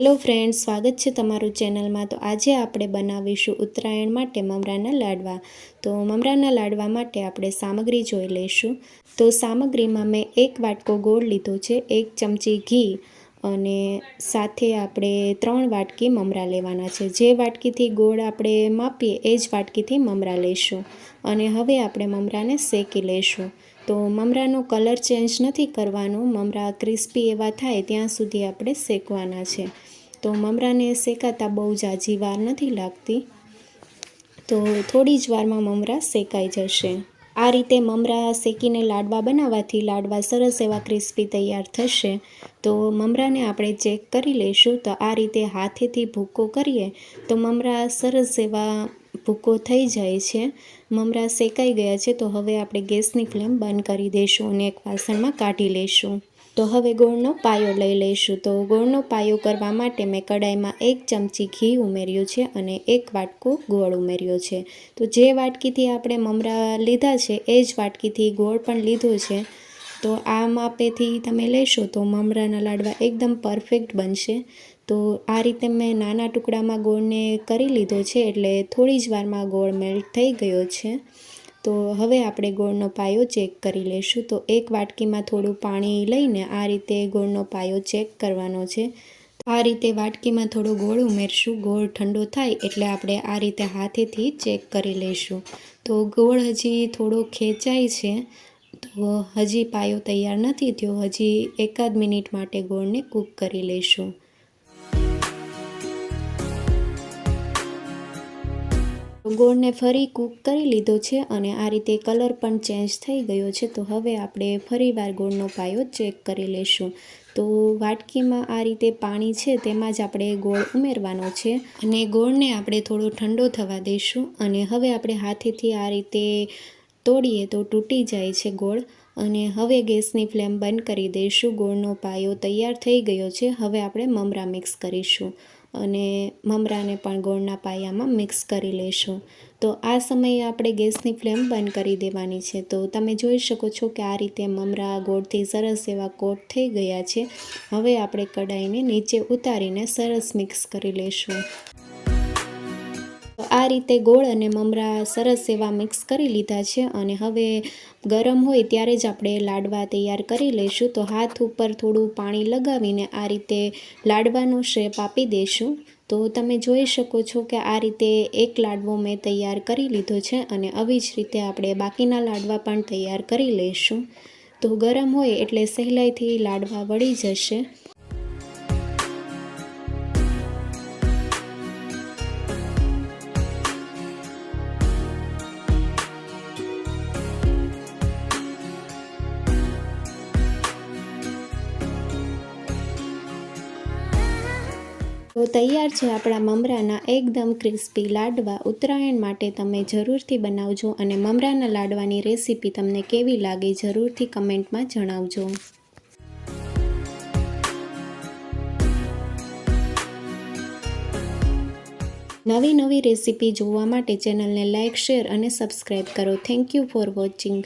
Hello friends, સ્વાગત છે તમારું ચેનલમાં। તો આજે આપણે બનાવીશું ઉત્તરાયણ માટે મમરાના લાડવા। તો મમરાના લાડવા માટે આપણે સામગ્રી જોઈ લઈશું। તો સામગ્રીમાં મેં 1 વાટકો ગોળ લીધો છે, 1 ચમચી ઘી અને સાથે આપણે 3 વાટકી મમરા લેવાના છે। જે વાટકીથી ગોળ આપણે માપીએ એ જ વાટકીથી મમરા લઈશું અને હવે આપણે મમરાને શેકી લઈશું। તો મમરાનો કલર ચેન્જ નથી કરવાનો, મમરા ક્રિસ્પી એવા થાય ત્યાં સુધી આપણે શેકવાના છે। તો મમરાને શેકાતા બહુ ઝાઝી વાર નથી લાગતી, તો થોડી જ વારમાં મમરા શેકાઈ જશે। આ રીતે મમરા શેકીને લાડવા બનાવવાથી લાડવા સરસ એવા ક્રિસ્પી તૈયાર થશે। તો મમરાને આપણે ચેક કરી લઈશું। તો આ રીતે હાથેથી ભૂકો કરીએ તો મમરા સરસ એવા ભૂકો થઈ જાય છે। મમરા શેકાઈ ગયા છે, તો હવે આપણે ગેસની ફ્લેમ બંધ કરી દઈશું અને એક વાસણમાં કાઢી લઈશું। તો હવે ગોળનો પાયો લઈ લઈશું। તો ગોળનો પાયો કરવા માટે મેં કડાઈમાં 1 ચમચી ઘી ઉમેર્યું છે અને 1 વાટકો ગોળ ઉમેર્યો છે। તો જે વાટકીથી આપણે મમરા લીધા છે એ જ વાટકીથી ગોળ પણ લીધો છે। તો આ માપેથી તમે લેશો તો મમરાના લાડવા એકદમ પરફેક્ટ બનશે। તો આ રીતે મેં નાના ટુકડામાં ગોળને કરી લીધો છે, એટલે થોડી જ વારમાં ગોળ મેલ્ટ થઈ ગયો છે। તો હવે આપણે ગોળનો પાયો ચેક કરી લઈશું। તો 1 વાટકીમાં થોડું પાણી લઈને આ રીતે ગોળનો પાયો ચેક કરવાનો છે। આ રીતે વાટકીમાં થોડો ગોળ ઉમેરશું। ગોળ ઠંડો થાય એટલે આપણે આ રીતે હાથેથી ચેક કરી લઈશું। તો ગોળ હજી થોડો ખેંચાય છે, તો હજી પાયો તૈયાર નથી થયો, હજી 1 મિનિટ માટે ગોળને કૂક કરી લઈશું। ગોળને ફરી કૂક કરી લીધો છે અને આ રીતે કલર પણ ચેન્જ થઈ ગયો છે। તો હવે આપણે ફરીવાર ગોળનો પાયો ચેક કરી લઈશું। તો વાટકીમાં આ રીતે પાણી છે તેમાં જ આપણે ગોળ ઉમેરવાનો છે અને ગોળને આપણે થોડો ઠંડો થવા દઈશું। અને હવે આપણે હાથેથી આ રીતે તોડીએ તો તૂટી જાય છે ગોળ, અને હવે ગેસની ફ્લેમ બંધ કરી દઈશું। ગોળનો પાયો તૈયાર થઈ ગયો છે। હવે આપણે મમરા મિક્સ કરીશું અને મમરાને પણ ગોળના પાયામાં મિક્સ કરી લઈશું। તો આ સમયે આપણે ગેસની ફ્લેમ બંધ કરી દેવાની છે। તો તમે જોઈ શકો છો કે આ રીતે મમરા ગોળથી સરસ એવા કોટ થઈ ગયા છે। હવે આપણે કડાઈને નીચે ઉતારીને સરસ મિક્સ કરી લઈશું। આ રીતે ગોળ અને મમરા સરસ એવા મિક્સ કરી લીધા છે અને હવે ગરમ હોય ત્યારે જ આપણે લાડવા તૈયાર કરી લઈશું। તો હાથ ઉપર થોડું પાણી લગાવીને આ રીતે લાડવાનો શેપ આપી દઈશું। તો તમે જોઈ શકો છો કે આ રીતે એક લાડવો મેં તૈયાર કરી લીધો છે અને આવી જ રીતે આપણે બાકીના લાડવા પણ તૈયાર કરી લઈશું। તો ગરમ હોય એટલે સહેલાઈથી લાડવા વળી જશે। તો તૈયાર છે આપણા મમરાના એકદમ ક્રિસ્પી લાડવા। ઉત્તરાયણ માટે તમે જરૂરથી બનાવજો અને મમરાના લાડવાની રેસીપી તમને કેવી લાગી જરૂરથી કમેન્ટમાં જણાવજો। નવી રેસીપી જોવા માટે ચેનલને લાઇક, શેર અને સબસ્ક્રાઈબ કરો। Thank you for watching.